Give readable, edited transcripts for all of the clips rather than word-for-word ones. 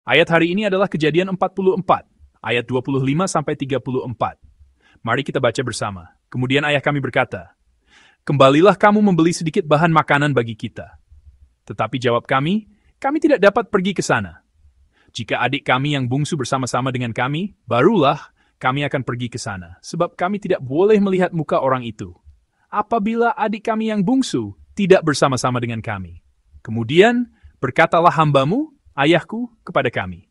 Ayat hari ini adalah Kejadian 44, ayat 25-34. Mari kita baca bersama. Kemudian ayah kami berkata, "Kembalilah kamu membeli sedikit bahan makanan bagi kita." Tetapi jawab kami tidak dapat pergi ke sana. Jika adik kami yang bungsu bersama-sama dengan kami, barulah kami akan pergi ke sana, sebab kami tidak boleh melihat muka orang itu. Apabila adik kami yang bungsu tidak bersama-sama dengan kami. Kemudian berkatalah hambamu, ayahku, kepada kami,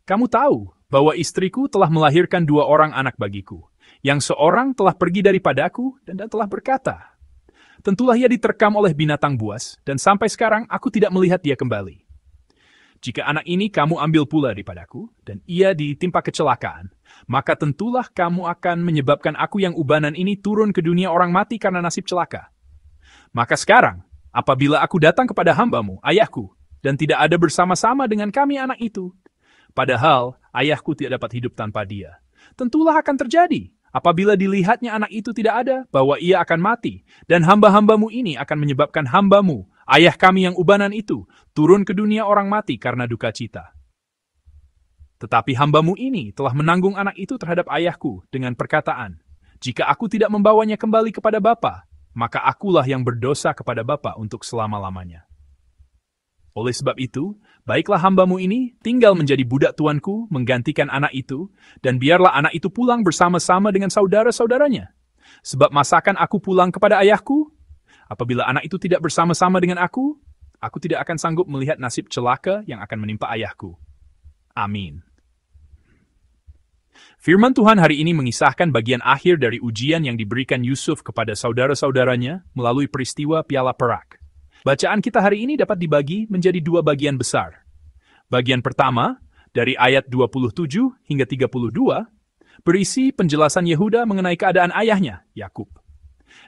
"Kamu tahu bahwa istriku telah melahirkan 2 orang anak bagiku, yang seorang telah pergi daripadaku dan telah berkata, tentulah ia diterkam oleh binatang buas, dan sampai sekarang aku tidak melihat dia kembali. Jika anak ini kamu ambil pula daripadaku, dan ia ditimpa kecelakaan, maka tentulah kamu akan menyebabkan aku yang ubanan ini turun ke dunia orang mati karena nasib celaka. Maka sekarang, apabila aku datang kepada hambamu, ayahku, dan tidak ada bersama-sama dengan kami anak itu, padahal ayahku tidak dapat hidup tanpa dia, tentulah akan terjadi, apabila dilihatnya anak itu tidak ada, bahwa ia akan mati, dan hamba-hambamu ini akan menyebabkan hambamu, ayah kami yang ubanan itu, turun ke dunia orang mati karena duka cita. Tetapi hambamu ini telah menanggung anak itu terhadap ayahku dengan perkataan, jika aku tidak membawanya kembali kepada bapa, maka akulah yang berdosa kepada bapa untuk selama-lamanya. Oleh sebab itu, baiklah hambamu ini tinggal menjadi budak tuanku menggantikan anak itu, dan biarlah anak itu pulang bersama-sama dengan saudara-saudaranya. Sebab masakan aku pulang kepada ayahku? Apabila anak itu tidak bersama-sama dengan aku tidak akan sanggup melihat nasib celaka yang akan menimpa ayahku. Amin. Firman Tuhan hari ini mengisahkan bagian akhir dari ujian yang diberikan Yusuf kepada saudara-saudaranya melalui peristiwa piala perak. Bacaan kita hari ini dapat dibagi menjadi 2 bagian besar. Bagian pertama, dari ayat 27 hingga 32, berisi penjelasan Yehuda mengenai keadaan ayahnya, Yakub.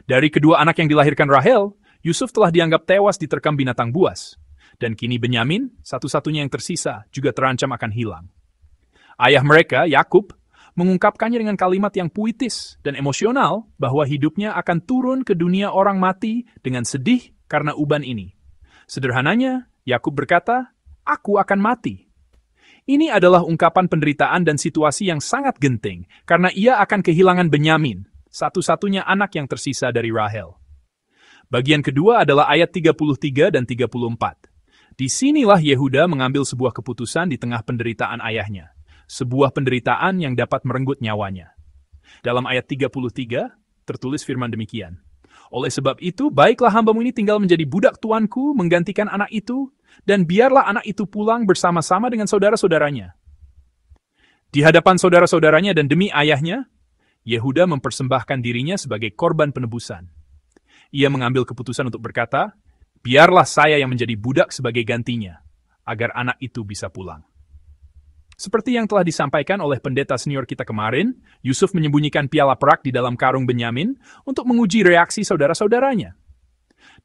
Dari kedua anak yang dilahirkan Rahel, Yusuf telah dianggap tewas diterkam binatang buas. Dan kini Benyamin, satu-satunya yang tersisa, juga terancam akan hilang. Ayah mereka, Yakub, mengungkapkannya dengan kalimat yang puitis dan emosional bahwa hidupnya akan turun ke dunia orang mati dengan sedih karena uban ini. Sederhananya, Yakub berkata, "Aku akan mati." Ini adalah ungkapan penderitaan dan situasi yang sangat genting, karena ia akan kehilangan Benyamin, satu-satunya anak yang tersisa dari Rahel. Bagian kedua adalah ayat 33 dan 34. Disinilah Yehuda mengambil sebuah keputusan di tengah penderitaan ayahnya. Sebuah penderitaan yang dapat merenggut nyawanya. Dalam ayat 33, tertulis firman demikian. Oleh sebab itu, baiklah hambamu ini tinggal menjadi budak tuanku menggantikan anak itu, dan biarlah anak itu pulang bersama-sama dengan saudara-saudaranya. Di hadapan saudara-saudaranya dan demi ayahnya, Yehuda mempersembahkan dirinya sebagai korban penebusan. Ia mengambil keputusan untuk berkata, biarlah saya yang menjadi budak sebagai gantinya, agar anak itu bisa pulang. Seperti yang telah disampaikan oleh pendeta senior kita kemarin, Yusuf menyembunyikan piala perak di dalam karung Benyamin untuk menguji reaksi saudara-saudaranya.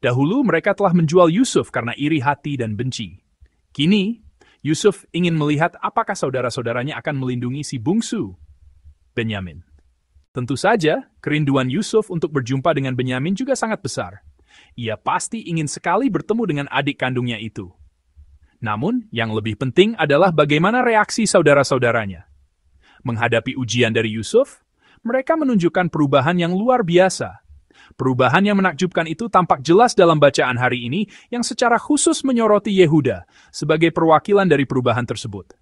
Dahulu mereka telah menjual Yusuf karena iri hati dan benci. Kini, Yusuf ingin melihat apakah saudara-saudaranya akan melindungi si bungsu, Benyamin. Tentu saja, kerinduan Yusuf untuk berjumpa dengan Benyamin juga sangat besar. Ia pasti ingin sekali bertemu dengan adik kandungnya itu. Namun, yang lebih penting adalah bagaimana reaksi saudara-saudaranya. Menghadapi ujian dari Yusuf, mereka menunjukkan perubahan yang luar biasa. Perubahan yang menakjubkan itu tampak jelas dalam bacaan hari ini yang secara khusus menyoroti Yehuda sebagai perwakilan dari perubahan tersebut.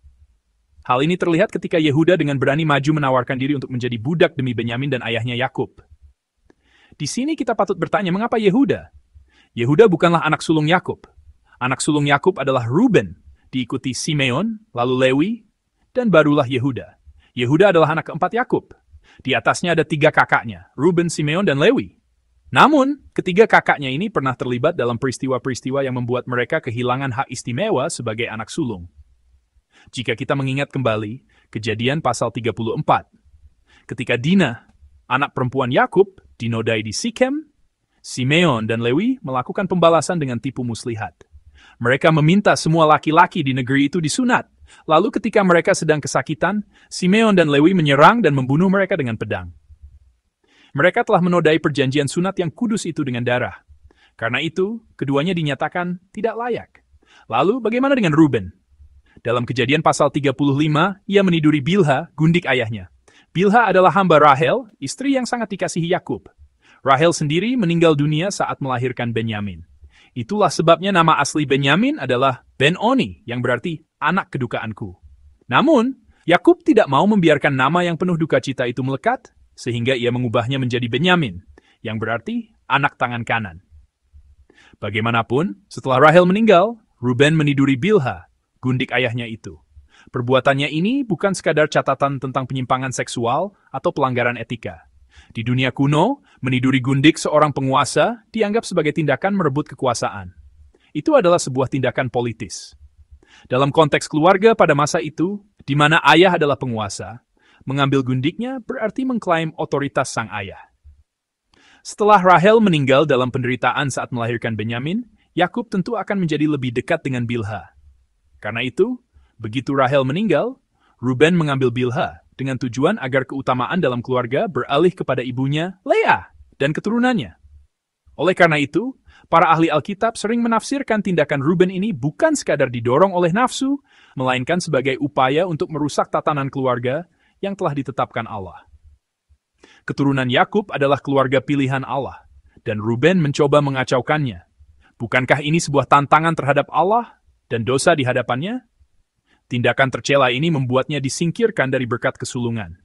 Hal ini terlihat ketika Yehuda dengan berani maju menawarkan diri untuk menjadi budak demi Benyamin dan ayahnya Yakub. Di sini kita patut bertanya mengapa Yehuda? Yehuda bukanlah anak sulung Yakub. Anak sulung Yakub adalah Ruben, diikuti Simeon, lalu Lewi, dan barulah Yehuda. Yehuda adalah anak keempat Yakub. Di atasnya ada 3 kakaknya, Ruben, Simeon, dan Lewi. Namun, ketiga kakaknya ini pernah terlibat dalam peristiwa-peristiwa yang membuat mereka kehilangan hak istimewa sebagai anak sulung. Jika kita mengingat kembali, Kejadian pasal 34. Ketika Dina, anak perempuan Yakub, dinodai di Sikem, Simeon dan Lewi melakukan pembalasan dengan tipu muslihat. Mereka meminta semua laki-laki di negeri itu disunat. Lalu ketika mereka sedang kesakitan, Simeon dan Lewi menyerang dan membunuh mereka dengan pedang. Mereka telah menodai perjanjian sunat yang kudus itu dengan darah. Karena itu, keduanya dinyatakan tidak layak. Lalu bagaimana dengan Ruben? Dalam Kejadian pasal 35, ia meniduri Bilha, gundik ayahnya. Bilha adalah hamba Rahel, istri yang sangat dikasihi Yakub. Rahel sendiri meninggal dunia saat melahirkan Benyamin. Itulah sebabnya nama asli Benyamin adalah Ben-Oni, yang berarti anak kedukaanku. Namun, Yakub tidak mau membiarkan nama yang penuh duka cita itu melekat, sehingga ia mengubahnya menjadi Benyamin, yang berarti anak tangan kanan. Bagaimanapun, setelah Rahel meninggal, Ruben meniduri Bilha, gundik ayahnya itu. Perbuatannya ini bukan sekadar catatan tentang penyimpangan seksual atau pelanggaran etika. Di dunia kuno, meniduri gundik seorang penguasa dianggap sebagai tindakan merebut kekuasaan. Itu adalah sebuah tindakan politis. Dalam konteks keluarga pada masa itu, di mana ayah adalah penguasa, mengambil gundiknya berarti mengklaim otoritas sang ayah. Setelah Rahel meninggal dalam penderitaan saat melahirkan Benyamin, Yakub tentu akan menjadi lebih dekat dengan Bilha. Karena itu, begitu Rahel meninggal, Ruben mengambil Bilha dengan tujuan agar keutamaan dalam keluarga beralih kepada ibunya, Leah, dan keturunannya. Oleh karena itu, para ahli Alkitab sering menafsirkan tindakan Ruben ini bukan sekadar didorong oleh nafsu, melainkan sebagai upaya untuk merusak tatanan keluarga yang telah ditetapkan Allah. Keturunan Yakub adalah keluarga pilihan Allah, dan Ruben mencoba mengacaukannya. Bukankah ini sebuah tantangan terhadap Allah dan dosa di hadapannya? Tindakan tercela ini membuatnya disingkirkan dari berkat kesulungan.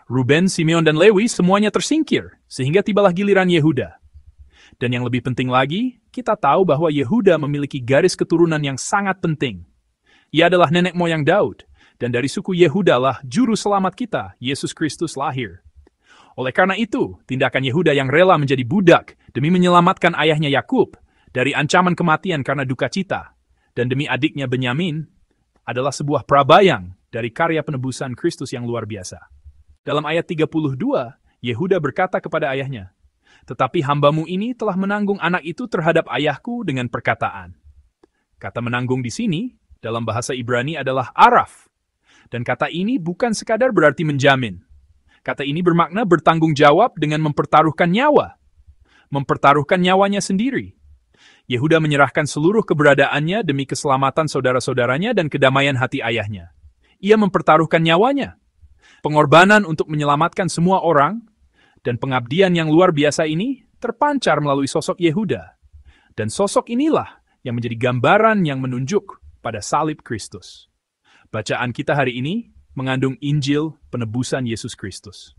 Ruben, Simeon, dan Lewi semuanya tersingkir, sehingga tibalah giliran Yehuda. Dan yang lebih penting lagi, kita tahu bahwa Yehuda memiliki garis keturunan yang sangat penting. Ia adalah nenek moyang Daud, dan dari suku Yehuda lah juru selamat kita, Yesus Kristus, lahir. Oleh karena itu, tindakan Yehuda yang rela menjadi budak demi menyelamatkan ayahnya Yakub dari ancaman kematian karena duka cita, dan demi adiknya Benyamin, adalah sebuah prabayang dari karya penebusan Kristus yang luar biasa. Dalam ayat 32, Yehuda berkata kepada ayahnya, "Tetapi hambamu ini telah menanggung anak itu terhadap ayahku dengan perkataan." Kata menanggung di sini, dalam bahasa Ibrani adalah araf. Dan kata ini bukan sekadar berarti menjamin. Kata ini bermakna bertanggung jawab dengan mempertaruhkan nyawa. Mempertaruhkan nyawanya sendiri. Yehuda menyerahkan seluruh keberadaannya demi keselamatan saudara-saudaranya dan kedamaian hati ayahnya. Ia mempertaruhkan nyawanya. Pengorbanan untuk menyelamatkan semua orang, dan pengabdian yang luar biasa ini terpancar melalui sosok Yehuda. Dan sosok inilah yang menjadi gambaran yang menunjuk pada salib Kristus. Bacaan kita hari ini mengandung Injil penebusan Yesus Kristus.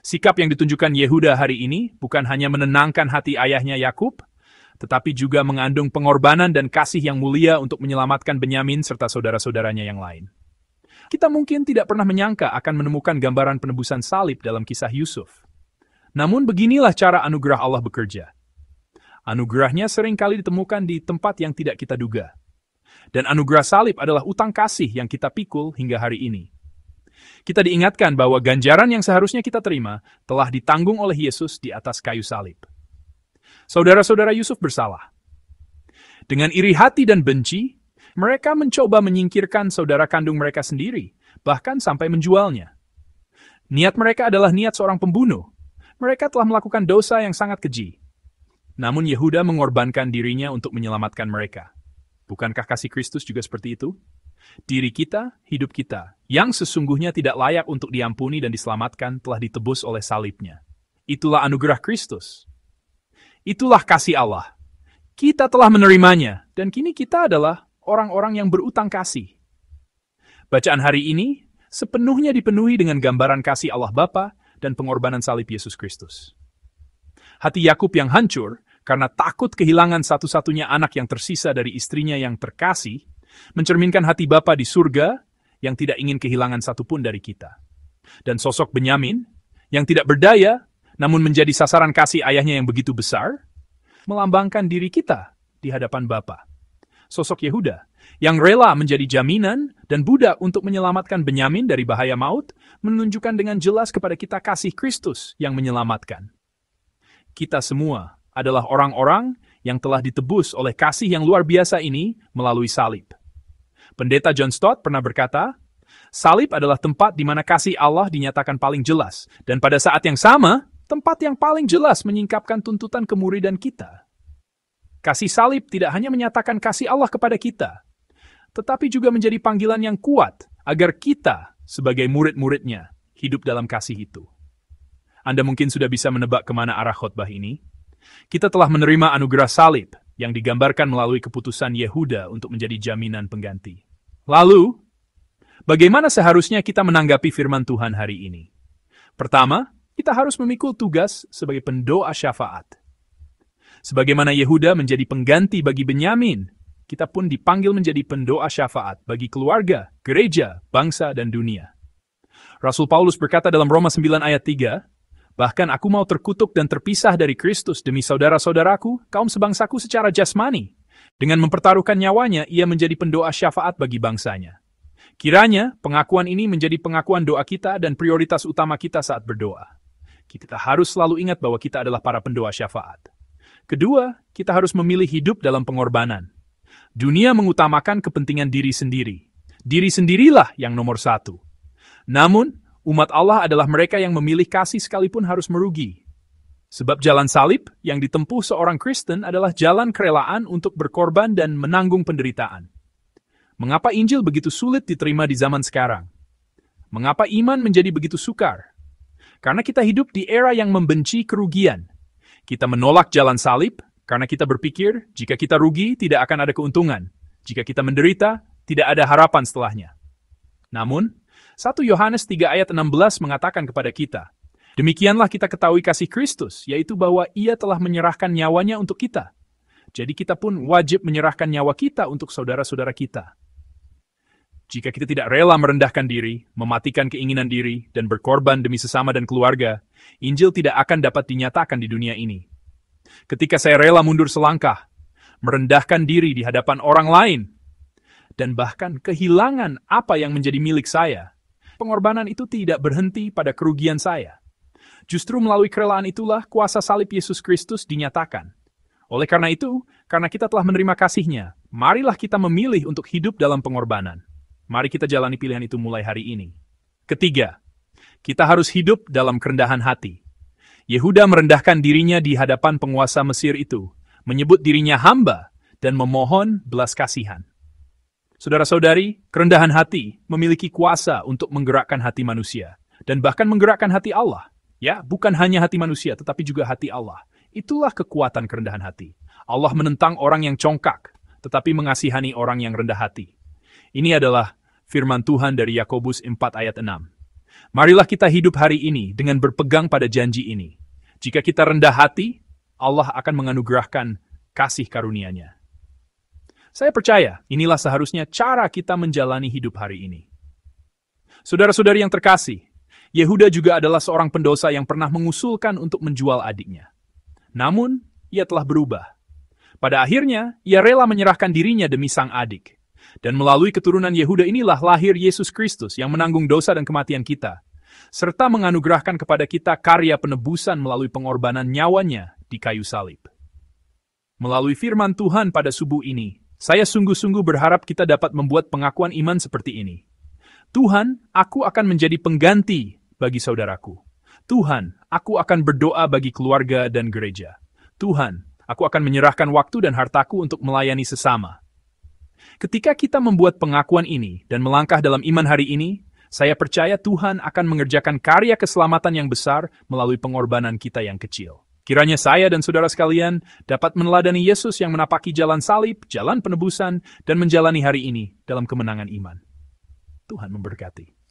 Sikap yang ditunjukkan Yehuda hari ini bukan hanya menenangkan hati ayahnya Yakub, tetapi juga mengandung pengorbanan dan kasih yang mulia untuk menyelamatkan Benyamin serta saudara-saudaranya yang lain. Kita mungkin tidak pernah menyangka akan menemukan gambaran penebusan salib dalam kisah Yusuf. Namun beginilah cara anugerah Allah bekerja. Anugerahnya seringkali ditemukan di tempat yang tidak kita duga. Dan anugerah salib adalah utang kasih yang kita pikul hingga hari ini. Kita diingatkan bahwa ganjaran yang seharusnya kita terima telah ditanggung oleh Yesus di atas kayu salib. Saudara-saudara Yusuf bersalah. Dengan iri hati dan benci, mereka mencoba menyingkirkan saudara kandung mereka sendiri, bahkan sampai menjualnya. Niat mereka adalah niat seorang pembunuh. Mereka telah melakukan dosa yang sangat keji. Namun Yehuda mengorbankan dirinya untuk menyelamatkan mereka. Bukankah kasih Kristus juga seperti itu? Diri kita, hidup kita, yang sesungguhnya tidak layak untuk diampuni dan diselamatkan telah ditebus oleh salibnya. Itulah anugerah Kristus. Itulah kasih Allah. Kita telah menerimanya, dan kini kita adalah orang-orang yang berutang kasih. Bacaan hari ini sepenuhnya dipenuhi dengan gambaran kasih Allah Bapa dan pengorbanan salib Yesus Kristus. Hati Yakub yang hancur karena takut kehilangan satu-satunya anak yang tersisa dari istrinya yang terkasih, mencerminkan hati Bapa di surga yang tidak ingin kehilangan satupun dari kita. Dan sosok Benyamin, yang tidak berdaya, namun menjadi sasaran kasih ayahnya yang begitu besar, melambangkan diri kita di hadapan Bapa. Sosok Yehuda, yang rela menjadi jaminan dan budak untuk menyelamatkan Benyamin dari bahaya maut, menunjukkan dengan jelas kepada kita kasih Kristus yang menyelamatkan. Kita semua adalah orang-orang yang telah ditebus oleh kasih yang luar biasa ini melalui salib. Pendeta John Stott pernah berkata, salib adalah tempat di mana kasih Allah dinyatakan paling jelas, dan pada saat yang sama, tempat yang paling jelas menyingkapkan tuntutan kemuridan kita. Kasih salib tidak hanya menyatakan kasih Allah kepada kita, tetapi juga menjadi panggilan yang kuat agar kita, sebagai murid-muridnya, hidup dalam kasih itu. Anda mungkin sudah bisa menebak kemana arah khotbah ini. Kita telah menerima anugerah salib yang digambarkan melalui keputusan Yehuda untuk menjadi jaminan pengganti. Lalu, bagaimana seharusnya kita menanggapi firman Tuhan hari ini? Pertama, kita harus memikul tugas sebagai pendoa syafaat. Sebagaimana Yehuda menjadi pengganti bagi Benyamin, kita pun dipanggil menjadi pendoa syafaat bagi keluarga, gereja, bangsa, dan dunia. Rasul Paulus berkata dalam Roma 9 ayat 3, "Bahkan aku mau terkutuk dan terpisah dari Kristus demi saudara-saudaraku, kaum sebangsaku secara jasmani. Dengan mempertaruhkan nyawanya, ia menjadi pendoa syafaat bagi bangsanya." Kiranya pengakuan ini menjadi pengakuan doa kita dan prioritas utama kita saat berdoa. Kita harus selalu ingat bahwa kita adalah para pendoa syafaat. Kedua, kita harus memilih hidup dalam pengorbanan. Dunia mengutamakan kepentingan diri sendiri. Diri sendirilah yang nomor satu. Namun, umat Allah adalah mereka yang memilih kasih sekalipun harus merugi. Sebab jalan salib yang ditempuh seorang Kristen adalah jalan kerelaan untuk berkorban dan menanggung penderitaan. Mengapa Injil begitu sulit diterima di zaman sekarang? Mengapa iman menjadi begitu sukar? Karena kita hidup di era yang membenci kerugian. Kita menolak jalan salib karena kita berpikir jika kita rugi tidak akan ada keuntungan. Jika kita menderita, tidak ada harapan setelahnya. Namun, 1 Yohanes 3 ayat 16 mengatakan kepada kita, "Demikianlah kita ketahui kasih Kristus, yaitu bahwa Ia telah menyerahkan nyawanya untuk kita. Jadi kita pun wajib menyerahkan nyawa kita untuk saudara-saudara kita." Jika kita tidak rela merendahkan diri, mematikan keinginan diri, dan berkorban demi sesama dan keluarga, Injil tidak akan dapat dinyatakan di dunia ini. Ketika saya rela mundur selangkah, merendahkan diri di hadapan orang lain, dan bahkan kehilangan apa yang menjadi milik saya, pengorbanan itu tidak berhenti pada kerugian saya. Justru melalui kerelaan itulah kuasa salib Yesus Kristus dinyatakan. Oleh karena itu, karena kita telah menerima kasih-Nya, marilah kita memilih untuk hidup dalam pengorbanan. Mari kita jalani pilihan itu mulai hari ini. Ketiga, kita harus hidup dalam kerendahan hati. Yehuda merendahkan dirinya di hadapan penguasa Mesir itu, menyebut dirinya hamba, dan memohon belas kasihan. Saudara-saudari, kerendahan hati memiliki kuasa untuk menggerakkan hati manusia, dan bahkan menggerakkan hati Allah. Ya, bukan hanya hati manusia, tetapi juga hati Allah. Itulah kekuatan kerendahan hati. Allah menentang orang yang congkak, tetapi mengasihani orang yang rendah hati. Ini adalah firman Tuhan dari Yakobus 4 ayat 6. Marilah kita hidup hari ini dengan berpegang pada janji ini. Jika kita rendah hati, Allah akan menganugerahkan kasih karunia-Nya. Saya percaya inilah seharusnya cara kita menjalani hidup hari ini. Saudara-saudari yang terkasih, Yehuda juga adalah seorang pendosa yang pernah mengusulkan untuk menjual adiknya. Namun, ia telah berubah. Pada akhirnya, ia rela menyerahkan dirinya demi sang adik. Dan melalui keturunan Yehuda inilah lahir Yesus Kristus yang menanggung dosa dan kematian kita, serta menganugerahkan kepada kita karya penebusan melalui pengorbanan nyawanya di kayu salib. Melalui firman Tuhan pada subuh ini, saya sungguh-sungguh berharap kita dapat membuat pengakuan iman seperti ini. Tuhan, aku akan menjadi pengganti bagi saudaraku. Tuhan, aku akan berdoa bagi keluarga dan gereja. Tuhan, aku akan menyerahkan waktu dan hartaku untuk melayani sesama. Ketika kita membuat pengakuan ini dan melangkah dalam iman hari ini, saya percaya Tuhan akan mengerjakan karya keselamatan yang besar melalui pengorbanan kita yang kecil. Kiranya saya dan saudara sekalian dapat meneladani Yesus yang menapaki jalan salib, jalan penebusan, dan menjalani hari ini dalam kemenangan iman. Tuhan memberkati.